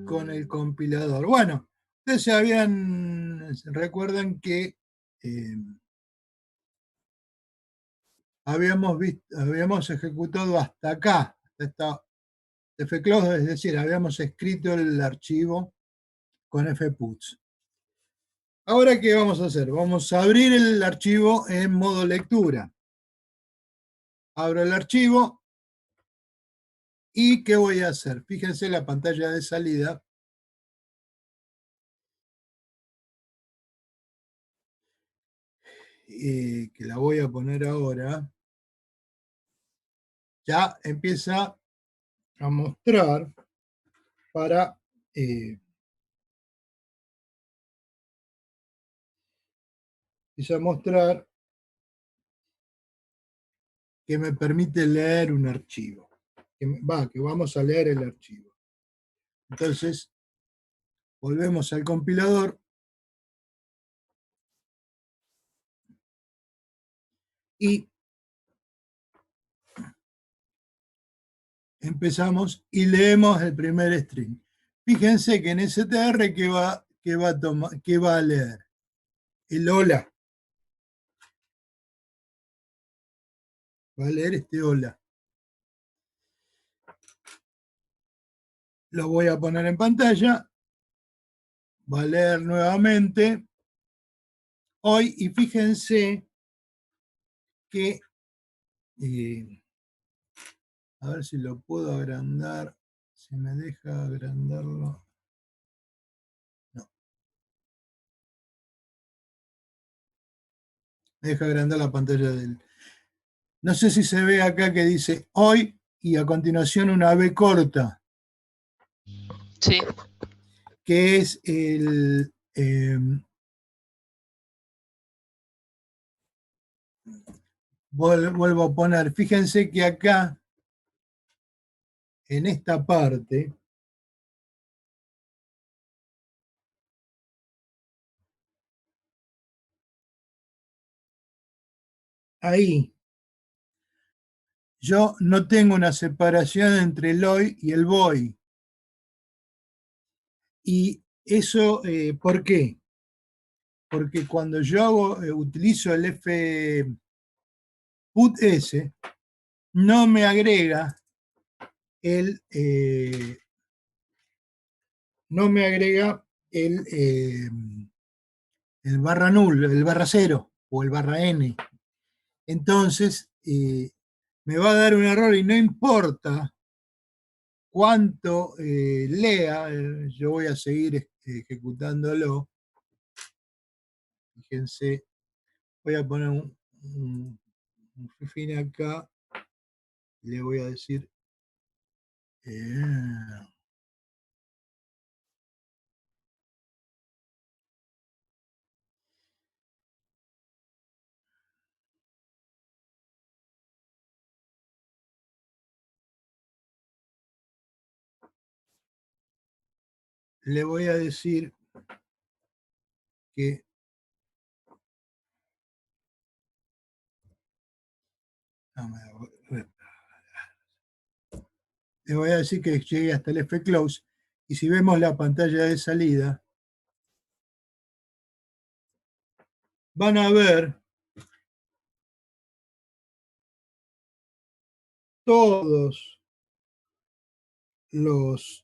con el compilador. Bueno, ustedes recuerdan que habíamos ejecutado hasta acá, hasta esta fclose, es decir, habíamos escrito el archivo con fputs. Ahora, ¿qué vamos a hacer? Vamos a abrir el archivo en modo lectura. Abro el archivo y ¿qué voy a hacer? Fíjense la pantalla de salida. Que la voy a poner ahora. Ya empieza a mostrar para empieza a mostrar que me permite leer un archivo. Que vamos a leer el archivo. Entonces, volvemos al compilador y empezamos y leemos el primer string. Fíjense que en str ¿qué va a leer? El hola. Va a leer este hola. Lo voy a poner en pantalla. Va a leer nuevamente hoy y fíjense que a ver si lo puedo agrandar, si me deja agrandarlo. No. Me deja agrandar la pantalla del... No sé si se ve acá que dice hoy y a continuación una B corta. Sí. Que es el... vuelvo a poner, fíjense que acá, en esta parte, ahí, yo no tengo una separación entre el hoy y el voy. Y eso, ¿por qué? Porque cuando yo utilizo el fputs, no me agrega el el barra null, el barra cero o el barra n. Entonces me va a dar un error y no importa cuánto lea, yo voy a seguir ejecutándolo. Fíjense, voy a poner un fin acá, le voy a decir le voy a decir que le voy a decir que llegue hasta el fclose y si vemos la pantalla de salida van a ver todos los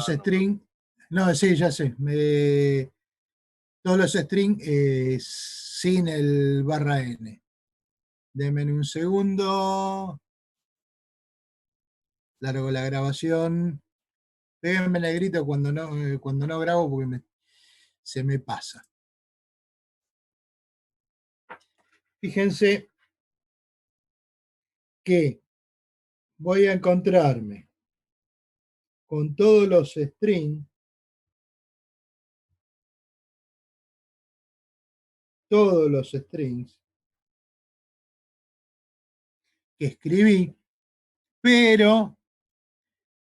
strings. No, sí, ya sé. Todos los strings sin el barra n. Denme un segundo. Largo la grabación. Péguenme negrito cuando no grabo porque se me pasa. Fíjense que voy a encontrarme con todos los strings, que escribí, pero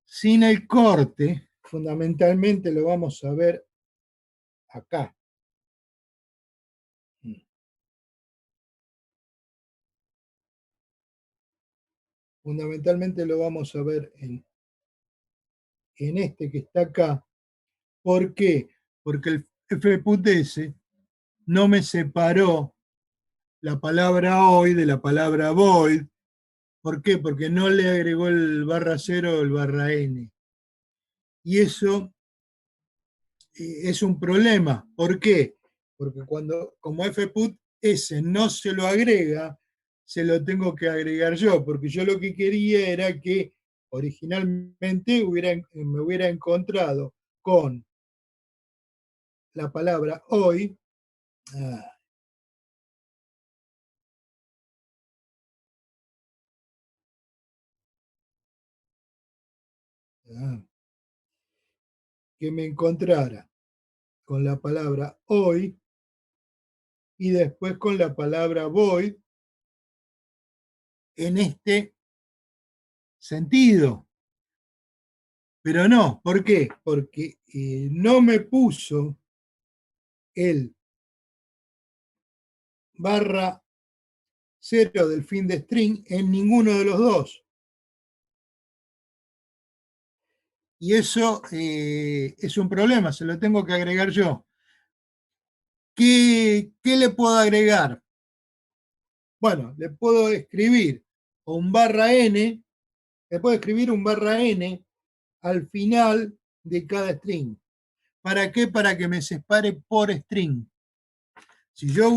sin el corte. Fundamentalmente lo vamos a ver acá. Fundamentalmente lo vamos a ver en este que está acá. ¿Por qué? Porque el fputS no me separó la palabra hoy de la palabra void. ¿Por qué? Porque no le agregó el /0 o el /n. Y eso es un problema. ¿Por qué? Porque como fput ese no se lo agrega, se lo tengo que agregar yo, porque yo lo que quería era que originalmente me hubiera encontrado con la palabra hoy, que me encontrara con la palabra hoy y después con la palabra void en este sentido. Pero no, ¿por qué? Porque no me puso el /0 del fin de string en ninguno de los dos. Y eso es un problema, se lo tengo que agregar yo. ¿Qué le puedo agregar? Bueno, le puedo escribir un /n, le puedo escribir un /n al final de cada string. ¿Para qué? Para que me separe por string. Si yo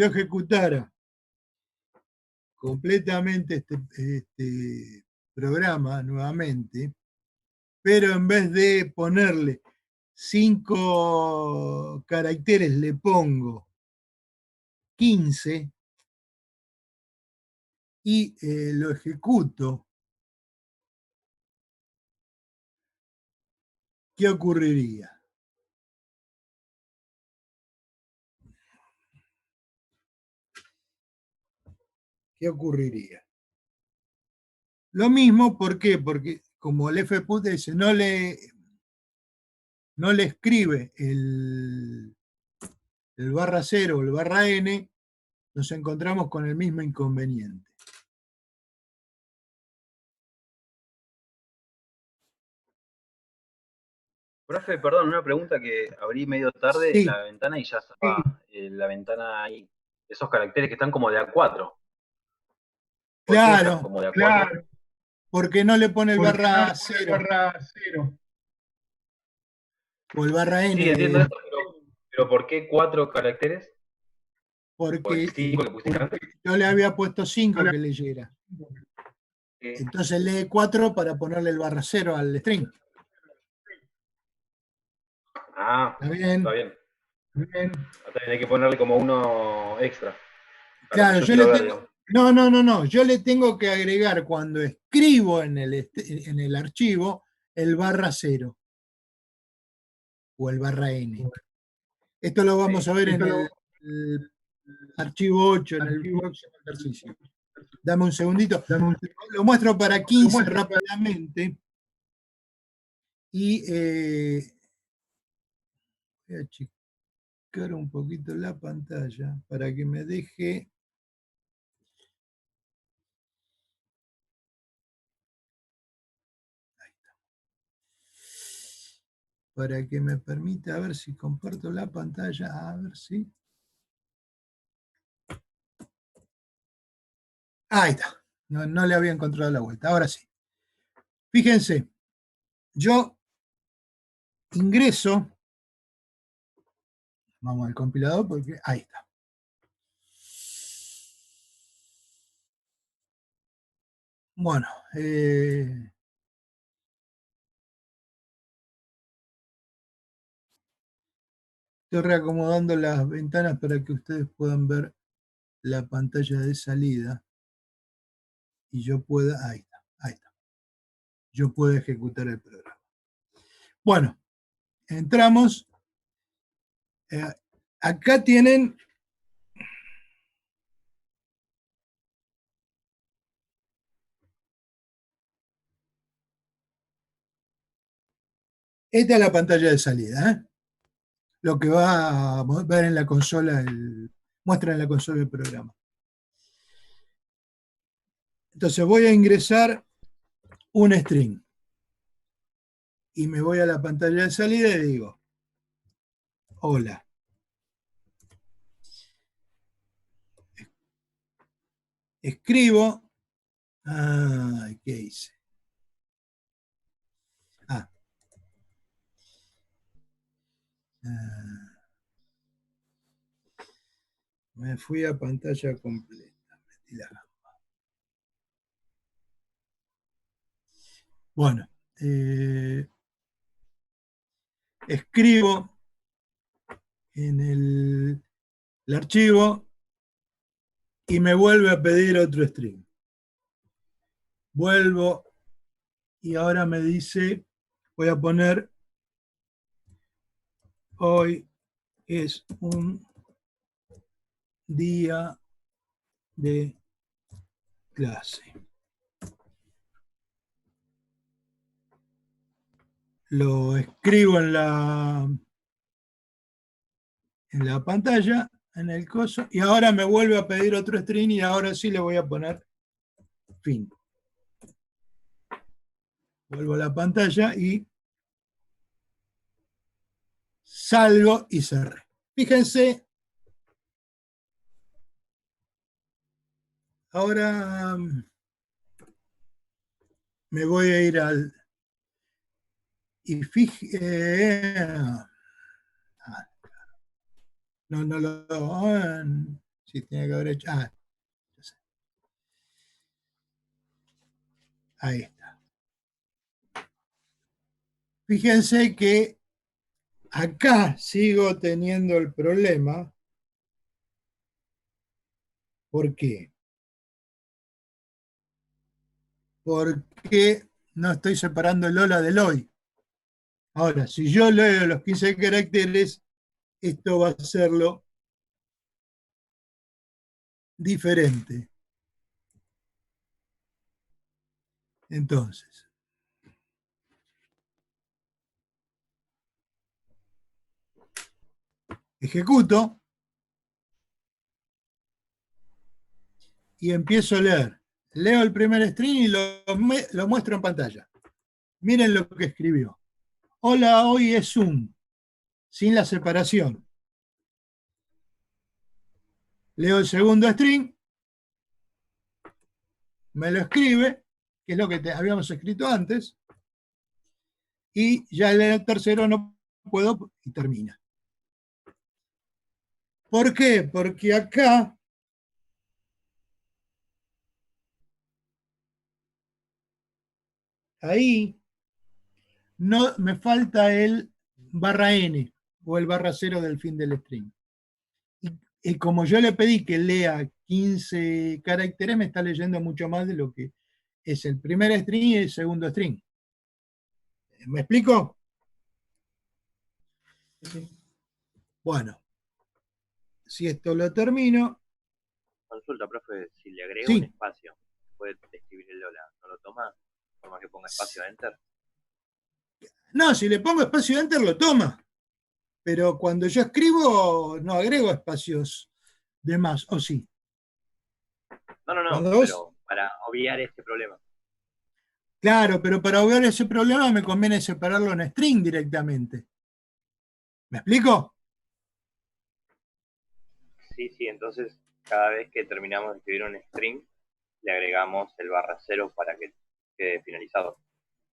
ejecutara completamente este programa nuevamente, pero en vez de ponerle 5 caracteres le pongo 15 y lo ejecuto, ¿qué ocurriría? ¿Qué ocurriría? Lo mismo, ¿por qué? Porque como el fputS no le escribe el /0 o el /n, nos encontramos con el mismo inconveniente. Profe, perdón, una pregunta que abrí medio tarde Sí, la ventana y ya estaba la ventana ahí. Esos caracteres que están como de A4. ¿Por qué están claro, como de A4? Claro, porque no le pone el /0 cero. o el /n. Sí, entiendo eso, pero ¿por qué 4 caracteres? ¿Por el Porque 5 que pusiste antes? yo le había puesto 5 que leyera. Entonces lee 4 para ponerle el /0 al string. Ah, ¿Está bien? está bien. Hasta hay que ponerle como uno extra. Claro, yo quiero ver, digamos. no. Yo le tengo que agregar cuando escribo en el archivo el /0 o el /n. Esto lo vamos a ver en el archivo 8, en el próximo ejercicio. Dame un segundito. Lo muestro para 15 rápidamente. Y voy a achicar un poquito la pantalla para que me deje. Para que me permita, a ver si comparto la pantalla, a ver si. Ahí está. No le había encontrado la vuelta. Ahora sí. Fíjense, yo ingreso, vamos al compilador porque ahí está. Bueno, estoy reacomodando las ventanas para que ustedes puedan ver la pantalla de salida y yo pueda, ahí está, yo puedo ejecutar el programa. Bueno, entramos, acá tienen esta es la pantalla de salida, ¿eh? Lo que va a ver en la consola, muestra en la consola el programa. Entonces voy a ingresar un string. Y me voy a la pantalla de salida y digo, hola. Escribo. ¿Qué hice? Me fui a pantalla completa. Metí la gamba. Bueno, escribo en el archivo y me vuelve a pedir otro string. Vuelvo y ahora me dice, voy a poner, hoy es un día de clase. Lo escribo en la pantalla, en el coso, y ahora me vuelve a pedir otro string y ahora sí le voy a poner fin. Vuelvo a la pantalla y salgo y cerré. Fíjense, ahora me voy a ir al... Y no lo... sí, tenía que haber hecho... ahí está. Fíjense que acá sigo teniendo el problema. ¿Por qué? Porque no estoy separando el hola del hoy. Ahora, si yo leo los 15 caracteres, esto va a hacerlo diferente. Entonces, ejecuto y empiezo a leer. Leo el primer string y lo muestro en pantalla. Miren lo que escribió. Hola, hoy es un, sin la separación. Leo el segundo string, me lo escribe, que es lo que habíamos escrito antes, y ya el tercero no puedo y termina. ¿Por qué? Porque acá ahí no me falta el /n o el /0 del fin del string. Y como yo le pedí que lea 15 caracteres, me está leyendo mucho más de lo que es el primer string y el segundo string. ¿Me explico? Bueno, si esto lo termino. Consulta, profe, si le agrego Sí. un espacio, puede escribir el hola, ¿no lo toma? Por más que ponga espacio enter. No, si le pongo espacio enter lo toma. Pero cuando yo escribo no agrego espacios de más, ¿o sí? No, pero para obviar este problema. Claro, pero para obviar ese problema me conviene separarlo en string directamente. ¿Me explico? Sí, entonces cada vez que terminamos de escribir un string, le agregamos el /0 para que quede finalizado.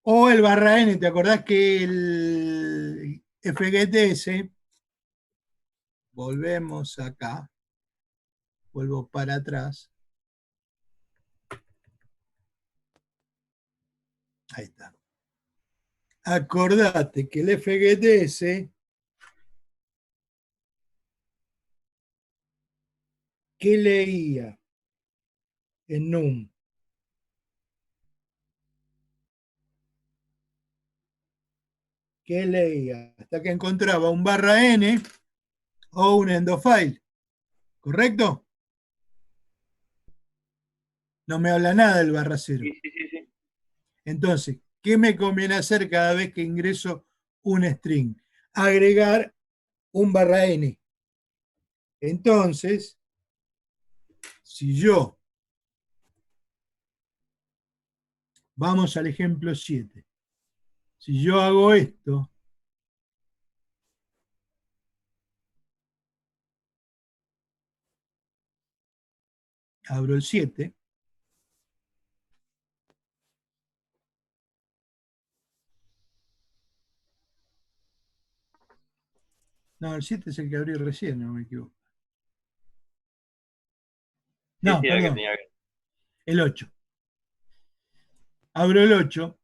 O el /n, ¿te acordás que el FGTS, volvemos acá, vuelvo para atrás, ahí está. Acordate que el FGTS, ¿qué leía en NUM? ¿Qué leía? Hasta que encontraba un /n o un end of file. ¿Correcto? No me habla nada del /0. Sí. Entonces, ¿qué me conviene hacer cada vez que ingreso un string? Agregar un /n. Entonces, si yo Vamos al ejemplo 7. Si yo hago esto, abro el 7, no, el 7 es el que abrí recién, no me equivoco. Sí, No, sí, era el que perdón, tenía que... el 8. Abro el 8.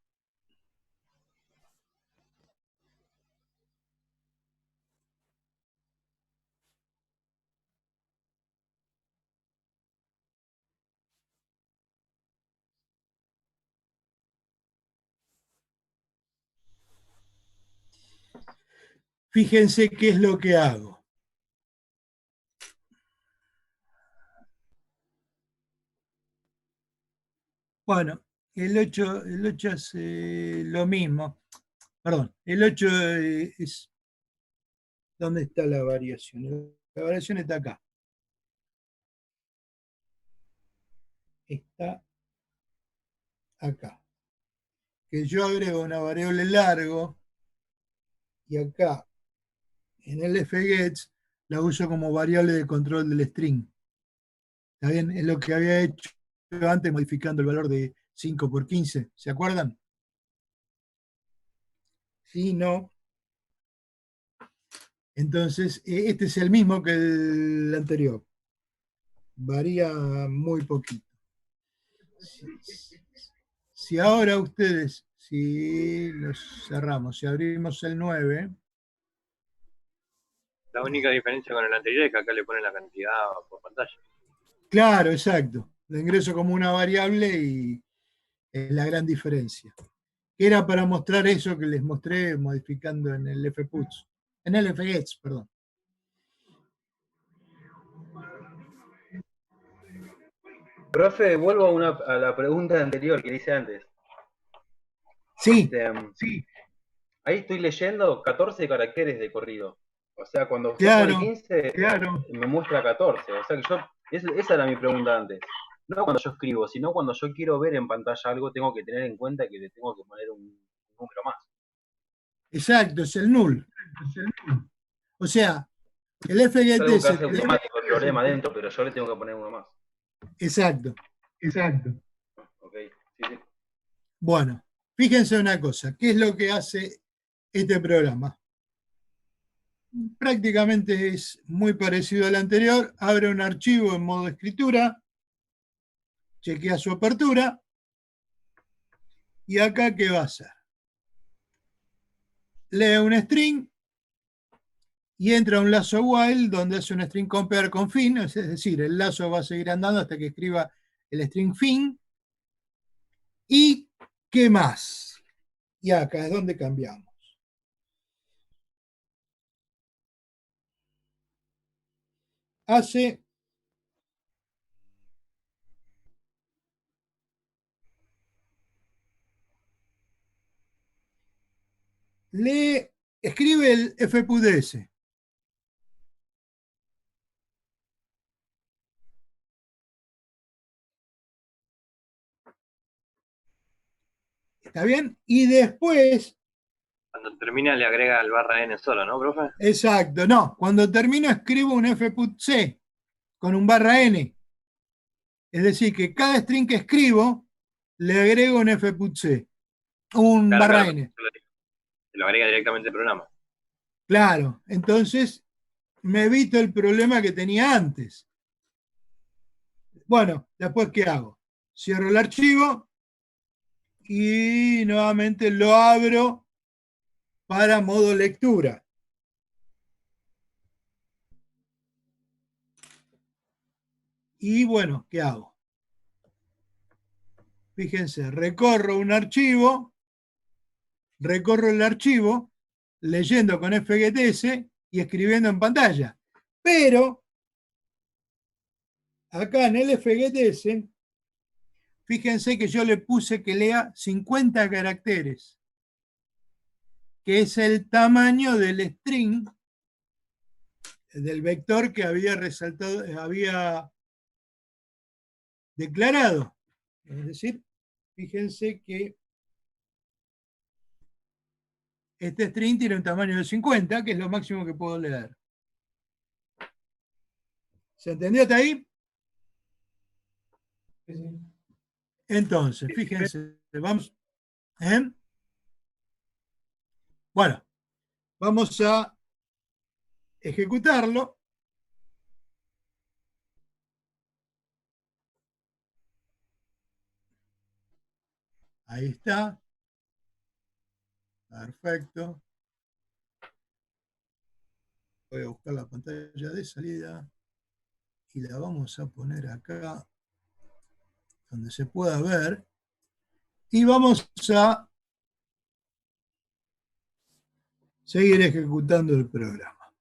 Fíjense qué es lo que hago. Bueno, el 8 hace lo mismo. Perdón, el 8 es... ¿Dónde está la variación? La variación está acá. Está acá. Que yo agrego una variable largo y acá en el fgets la uso como variable de control del string. ¿Está bien? Es lo que había hecho antes modificando el valor de 5 por 15. ¿Se acuerdan? Sí, no. Entonces, este es el mismo que el anterior. Varía muy poquito. Si ahora ustedes, si los cerramos, si abrimos el 9, La única diferencia con el anterior es que acá le ponen la cantidad por pantalla. claro, exacto. Lo ingreso como una variable y es la gran diferencia. Era para mostrar eso que les mostré modificando en el fputs, en el fgets, perdón. Profe, vuelvo a la pregunta anterior que hice antes. Sí, Sí. Ahí estoy leyendo 14 caracteres de corrido. O sea, cuando usted claro, pone 15, claro. me muestra 14. O sea que esa era mi pregunta antes. No cuando yo escribo, sino cuando yo quiero ver en pantalla algo, tengo que tener en cuenta que le tengo que poner un número más. Exacto, es el null. O sea, el Es algo que fgets... hace automático el programa adentro, pero yo le tengo que poner uno más. Exacto. Ok, sí, sí. Bueno, fíjense una cosa, ¿qué es lo que hace este programa? Prácticamente es muy parecido al anterior, abre un archivo en modo escritura, chequea su apertura, y acá ¿qué va a hacer? Lee un string y entra a un lazo while donde hace un string compare con fin, es decir, el lazo va a seguir andando hasta que escriba el string fin. ¿Y qué más? Y acá es donde cambiamos. Hace escribe el fputs. ¿Está bien? Y después, Cuando termina le agrega el barra n solo, ¿no, profe? exacto, no, cuando termino escribo un fputs con un barra n. Es decir, que cada string que escribo le agrego un fputs, un Claro, barra claro, n. se lo agrega directamente al programa. Claro, entonces me evito el problema que tenía antes. Bueno, después ¿qué hago? Cierro el archivo y nuevamente lo abro para modo lectura. Y bueno, ¿qué hago? Fíjense, recorro el archivo, leyendo con fgts y escribiendo en pantalla. Pero, acá en el fgts, fíjense que yo le puse que lea 50 caracteres, que es el tamaño del string, del vector que había resaltado, había declarado. Es decir, fíjense que este string tiene un tamaño de 50, que es lo máximo que puedo leer. ¿Se entendió hasta ahí? Entonces, fíjense, vamos. Bueno, vamos a ejecutarlo. Ahí está. Perfecto. Voy a buscar la pantalla de salida y la vamos a poner acá donde se pueda ver. Y vamos a seguir ejecutando el programa.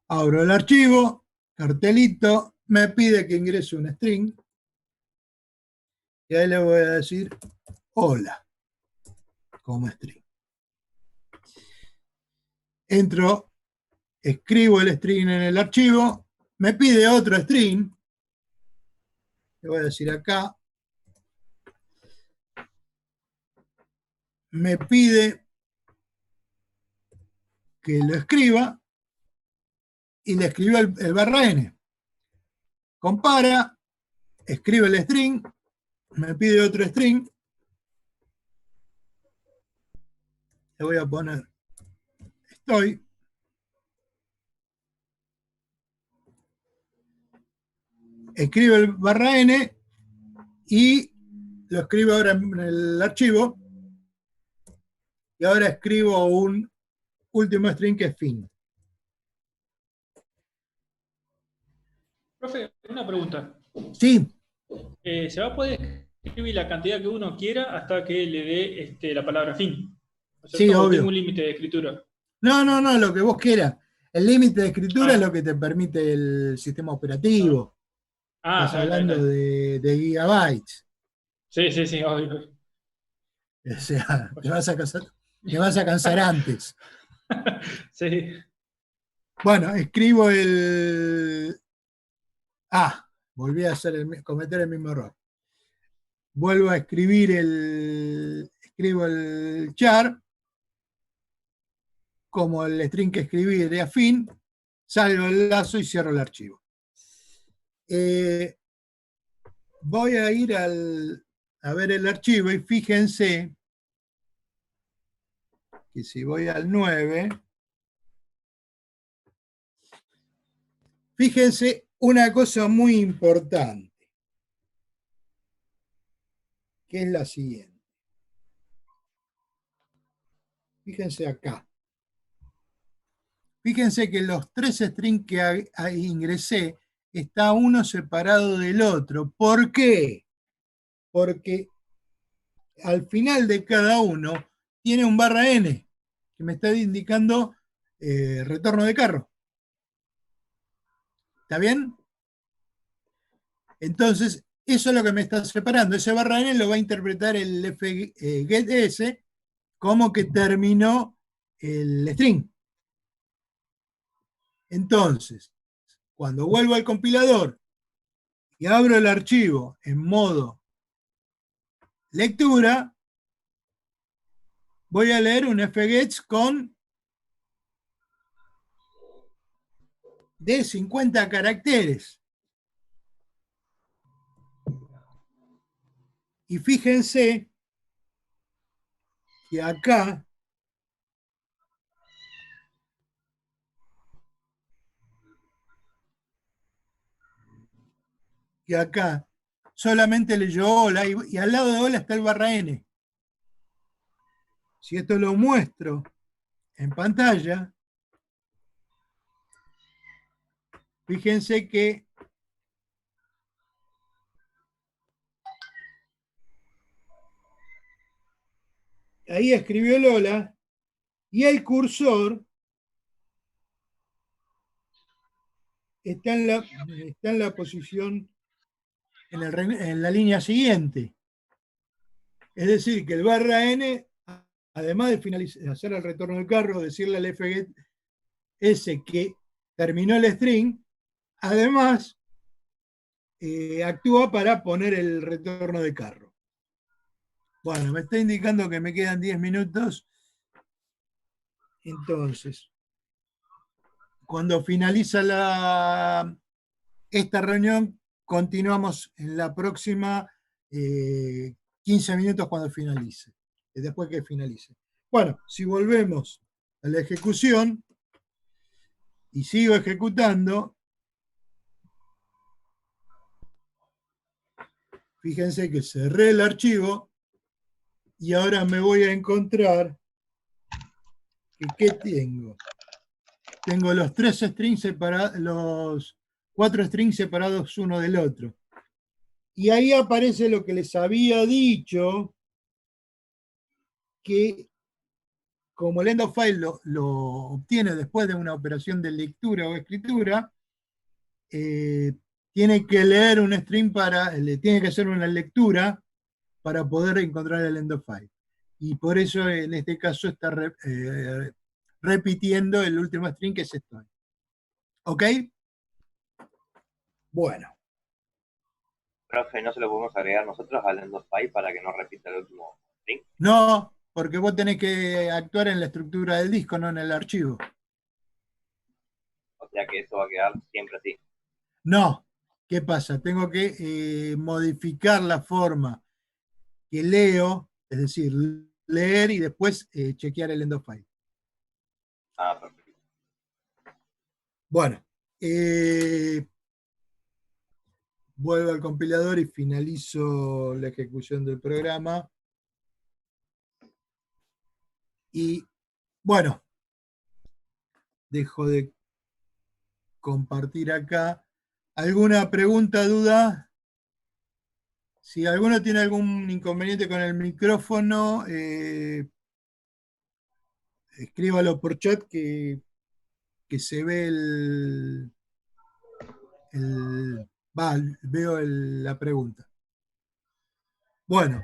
Abro el archivo, cartelito, me pide que ingrese un string y ahí le voy a decir hola como string. Entro, escribo el string en el archivo, me pide otro string, le voy a decir acá, me pide que lo escriba y le escribo el barra n. Compara, escribe el string, me pide otro string, le voy a poner estoy, escribe el barra n y lo escribo ahora en el archivo y ahora escribo un último string que es fin. Profe, una pregunta. Sí, ¿Se va a poder escribir la cantidad que uno quiera hasta que le dé la palabra fin? ¿No es sí, cierto? ¿O obvio. tengo un límite de escritura? No, lo que vos quieras. El límite de escritura Ah. es lo que te permite el sistema operativo. Estás Está hablando bien. de gigabytes. Sí, obvio. O sea, te vas a cansar antes. Sí. Bueno, escribo el... volví a cometer el mismo error. Vuelvo a escribir escribo el char, como el string que escribí era fin, salgo el lazo y cierro el archivo. Voy a ir a ver el archivo y fíjense que si voy al 9, fíjense una cosa muy importante, que es la siguiente. Fíjense acá. Fíjense que los 3 strings que ingresé está uno separado del otro. ¿Por qué? Porque al final de cada uno tiene un barra n que me está indicando retorno de carro. ¿Está bien? Entonces, eso es lo que me está separando. Ese barra n lo va a interpretar el getS como que terminó el string. Entonces, cuando vuelvo al compilador y abro el archivo en modo lectura, voy a leer un fgets de 50 caracteres. Y fíjense que acá solamente leyó hola y al lado de hola está el barra n. Si esto lo muestro en pantalla, fíjense que ahí escribió el hola y el cursor está en la posición, en la línea siguiente. Es decir, que el barra n, además de hacer el retorno del carro, decirle al fget que terminó el string, además actúa para poner el retorno de carro. Bueno, me está indicando que me quedan 10 minutos. Entonces, cuando finaliza esta reunión, continuamos en la próxima 15 minutos cuando finalice, después que finalice. Bueno, si volvemos a la ejecución y sigo ejecutando, fíjense que cerré el archivo y ahora me voy a encontrar que ¿qué tengo? Tengo los 3 strings separados, los 4 strings separados uno del otro. Y ahí aparece lo que les había dicho, que como el end of file lo obtiene después de una operación de lectura o escritura, tiene que leer un string tiene que hacer una lectura para poder encontrar el end of file. Y por eso en este caso está repitiendo el último string que es esto. ¿Ok? Bueno. Profe, ¿no se lo podemos agregar nosotros al end of file para que no repita el último string? No, porque vos tenés que actuar en la estructura del disco, no en el archivo. O sea que eso va a quedar siempre así. No, ¿qué pasa? Tengo que modificar la forma que leo, es decir, leer y después chequear el end of file. Ah, perfecto. Bueno, vuelvo al compilador y finalizo la ejecución del programa. Y bueno, dejo de compartir acá. ¿Alguna pregunta, duda? Si alguno tiene algún inconveniente con el micrófono, escríbalo por chat que se ve veo la pregunta. Bueno,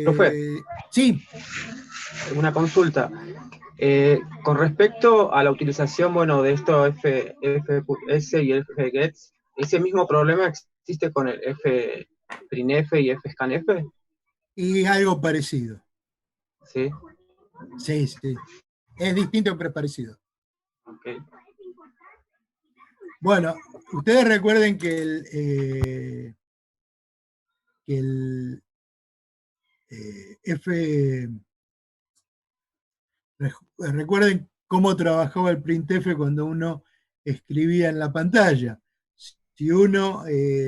Profe. Sí. Una consulta. Con respecto a la utilización, bueno, de esto FS y FGET, ¿ese mismo problema existe con el FPRINF y FSCANF? Y algo parecido. Sí. Sí, sí. Es distinto pero parecido. Okay. Bueno, ustedes recuerden que recuerden cómo trabajaba el printf cuando uno escribía en la pantalla. Si uno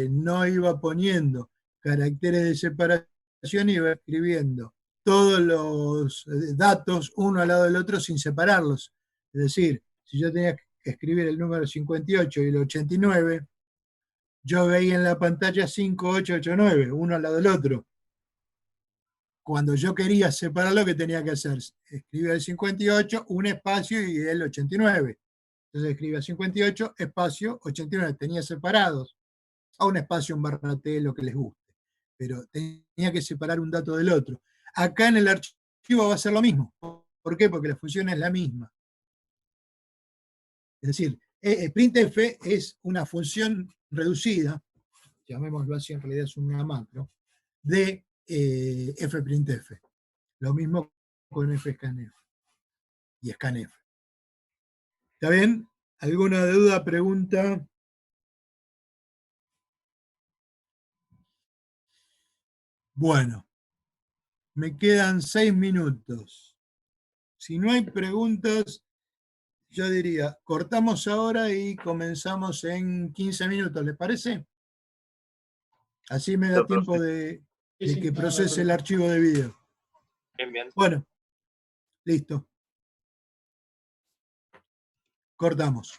no iba poniendo caracteres de separación, iba escribiendo todos los datos uno al lado del otro sin separarlos. Es decir, si yo tenía que escribir el número 58 y el 89, yo veía en la pantalla 5889, uno al lado del otro. Cuando yo quería separarlo, ¿qué tenía que hacer? Escribía el 58, un espacio y el 89. Entonces escribía 58, espacio, 89. Tenía separados. A un espacio, un barra T, lo que les guste. Pero tenía que separar un dato del otro. Acá en el archivo va a ser lo mismo. ¿Por qué? Porque la función es la misma. Es decir, printf es una función reducida, llamémoslo así, en realidad es una macro, de fprintf. Lo mismo con fscanf y scanf. ¿Está bien? ¿Alguna duda, pregunta? Bueno, me quedan 6 minutos. Si no hay preguntas, yo diría, cortamos ahora y comenzamos en 15 minutos, ¿les parece? Así me da tiempo de que procese el archivo de video. Bien, bien. Bueno, listo. Cortamos.